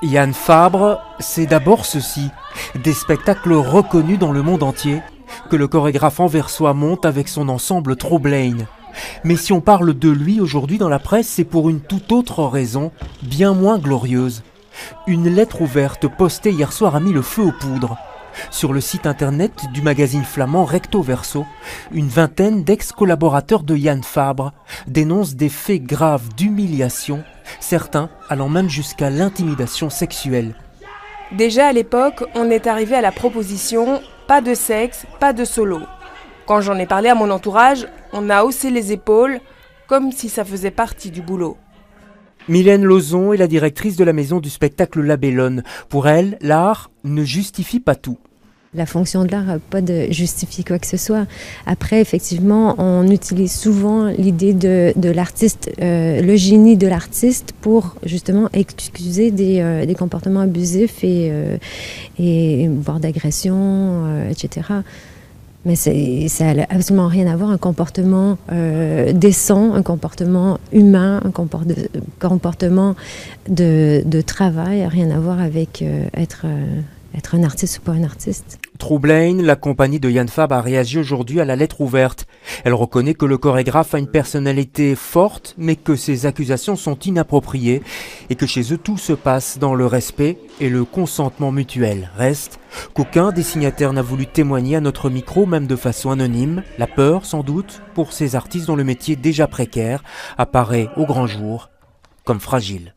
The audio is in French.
Yann Fabre, c'est d'abord ceci, des spectacles reconnus dans le monde entier, que le chorégraphe anversois monte avec son ensemble Troublein. Mais si on parle de lui aujourd'hui dans la presse, c'est pour une toute autre raison, bien moins glorieuse. Une lettre ouverte postée hier soir a mis le feu aux poudres. Sur le site internet du magazine flamand Recto Verso, une vingtaine d'ex-collaborateurs de Yann Fabre dénoncent des faits graves d'humiliation, certains allant même jusqu'à l'intimidation sexuelle. Déjà à l'époque, on est arrivé à la proposition « pas de sexe, pas de solo ». Quand j'en ai parlé à mon entourage, on a haussé les épaules, comme si ça faisait partie du boulot. Mylène Lauzon est la directrice de la maison du spectacle La Bellone. Pour elle, l'art ne justifie pas tout. La fonction de l'art n'a pas de justifier quoi que ce soit. Après, effectivement, on utilise souvent l'idée de l'artiste, le génie de l'artiste pour justement excuser des comportements abusifs et voire d'agression, etc. Mais ça n'a absolument rien à voir. Un comportement décent, un comportement humain, un comportement de travail n'a rien à voir avec être un artiste ou pas un artiste. Troublein, la compagnie de Yann Fabre, a réagi aujourd'hui à la lettre ouverte. Elle reconnaît que le chorégraphe a une personnalité forte, mais que ses accusations sont inappropriées et que chez eux tout se passe dans le respect et le consentement mutuel. Reste qu'aucun des signataires n'a voulu témoigner à notre micro, même de façon anonyme. La peur, sans doute, pour ces artistes dont le métier déjà précaire apparaît au grand jour comme fragile.